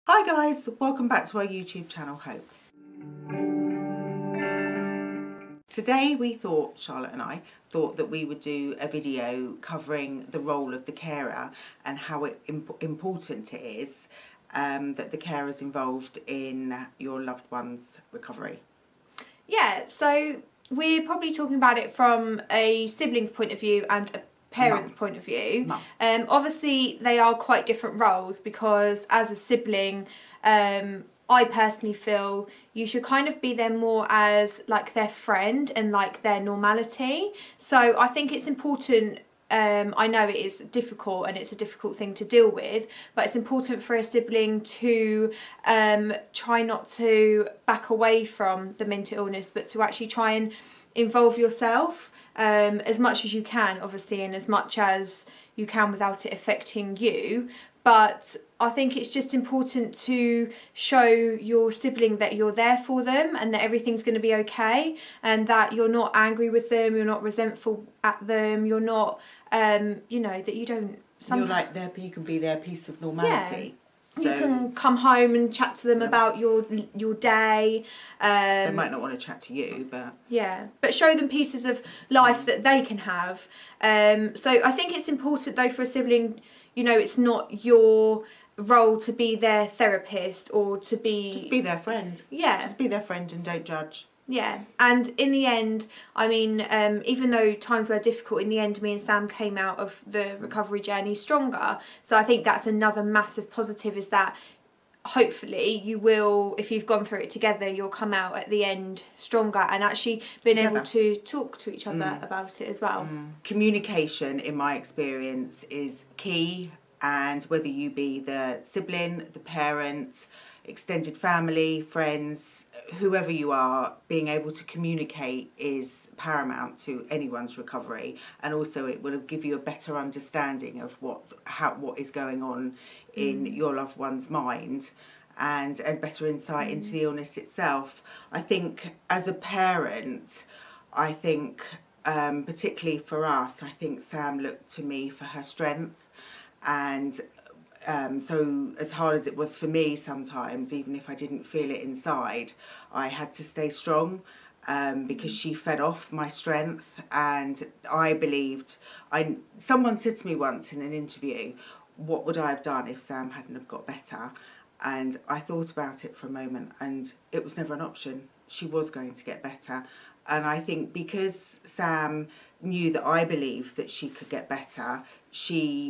Hi guys, welcome back to our YouTube channel, Hope. Today we thought, Charlotte and I, thought that we would do a video covering the role of the carer and how important it is that the carer is involved in your loved one's recovery. Yeah, so we're probably talking about it from a sibling's point of view and a parent's point of view. Obviously they are quite different roles, because as a sibling, I personally feel you should kind of be there more as like their friend and like their normality. So I think it's important. I know it is difficult and it's a difficult thing to deal with, but it's important for a sibling to try not to back away from the mental illness, but to actually try and involve yourself as much as you can, obviously, and as much as you can without it affecting you. But I think it's just important to show your sibling that you're there for them and that everything's going to be okay, and that you're not angry with them, you're not resentful at them, you're not, you know, that you don't... You're like you can be their piece of normality. Yeah. So you can come home and chat to them about your day. They might not want to chat to you, but... Yeah, but show them pieces of life that they can have. So I think it's important, though, for a sibling, you know, it's not your role to be their therapist or to be... Just be their friend. Yeah. Just be their friend and don't judge. Yeah, and in the end, I mean, even though times were difficult, in the end, me and Sam came out of the recovery journey stronger. So I think that's another massive positive, is that hopefully you will, if you've gone through it together, you'll come out at the end stronger and actually being able to talk to each other about it as well. Communication, in my experience, is key, and whether you be the sibling, the parent, extended family, friends, whoever you are, being able to communicate is paramount to anyone's recovery, and also it will give you a better understanding of what is going on in your loved one's mind, and better insight into the illness itself. I think as a parent, I think particularly for us, I think Sam looked to me for her strength, and so as hard as it was for me sometimes, even if I didn't feel it inside, I had to stay strong because she fed off my strength. And I believed, someone said to me once in an interview, what would I have done if Sam hadn't have got better? And I thought about it for a moment, and it was never an option. She was going to get better. And I think because Sam knew that I believed that she could get better,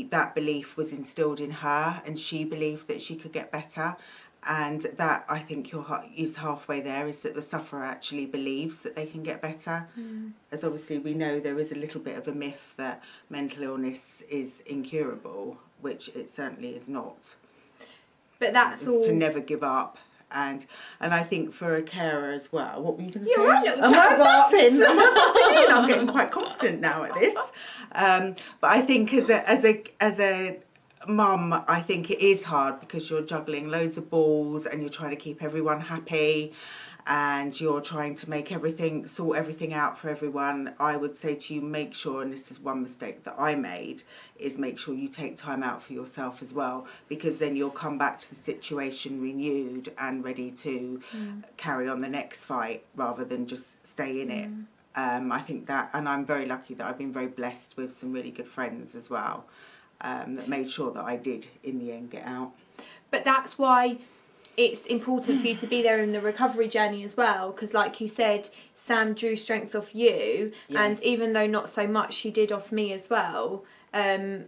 that belief was instilled in her, and she believed that she could get better. And that, I think, is halfway there, is that the sufferer actually believes that they can get better. As obviously we know, there is a little bit of a myth that mental illness is incurable, which it certainly is not. But that's all... to never give up. And I think for a carer as well, what were you going to say? You're right, little chatterbox. I'm getting quite confident now at this. But I think as a mum, I think it is hard, because you're juggling loads of balls and you're trying to keep everyone happy, and you're trying to sort everything out for everyone. I would say to you, make sure, and this is one mistake that I made, is make sure you take time out for yourself as well, because then you'll come back to the situation renewed and ready to carry on the next fight rather than just stay in it. I think that, and I'm very lucky that I've been very blessed with some really good friends as well, that made sure that I did in the end get out. But that's why it's important for you to be there in the recovery journey as well, because like you said, Sam drew strength off you, and even though not so much, she did off me as well. And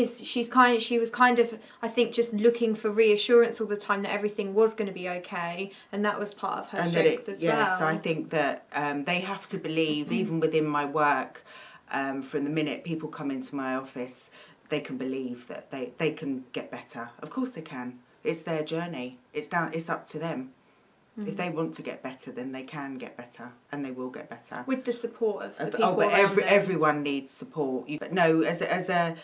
she was kind of, I think, just looking for reassurance all the time that everything was going to be okay, and that was part of her strength as well. Yes, I think that they have to believe, even within my work, from the minute people come into my office, they can believe that they can get better. Of course they can. It's their journey. It's up to them. If they want to get better, then they can get better, and they will get better with the support of the people but around them. Everyone needs support. But no, as a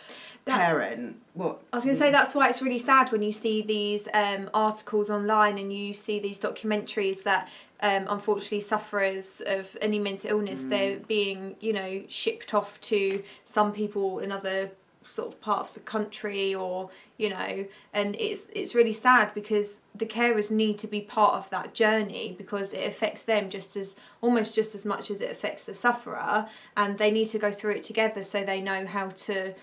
parent, what I was going to say, that's why it's really sad when you see these articles online and you see these documentaries that unfortunately sufferers of any mental illness, they're being, you know, shipped off to some people in other sort of part of the country, or you know, and it's really sad because the carers need to be part of that journey, because it affects them almost just as much as it affects the sufferer, and they need to go through it together so they know how to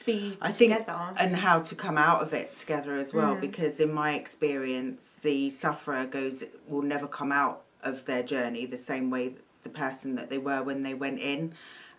be together, and how to come out of it together as well. Because in my experience, the sufferer will never come out of their journey the same way the person that they were when they went in.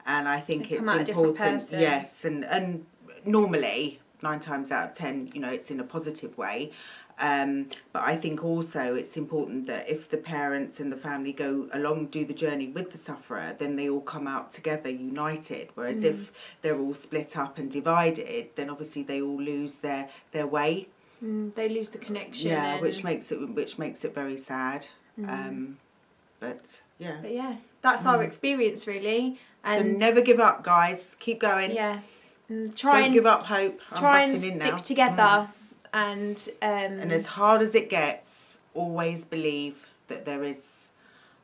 And I think it's important, yes, and normally 9 times out of 10, you know, it's in a positive way. But I think also it's important that if the parents and the family go along, do the journey with the sufferer, then they all come out together united. Whereas if they're all split up and divided, then obviously they all lose their way. They lose the connection. Yeah, which makes it very sad. But yeah, that's our experience really. And so never give up, guys. Keep going. Yeah. Don't give up hope. Try and stick together. And as hard as it gets, always believe that there is.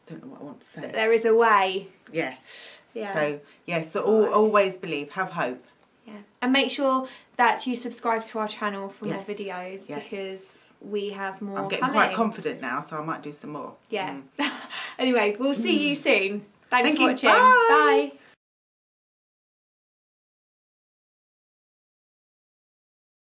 I don't know what I want to say. That there is a way. Yes. Yeah. So yes, always believe. Have hope. Yeah. And make sure that you subscribe to our channel for more videos, because we have more. I'm getting quite confident now, so I might do some more. Yeah. Anyway, we'll see you soon. Thanks for watching. Bye. Bye.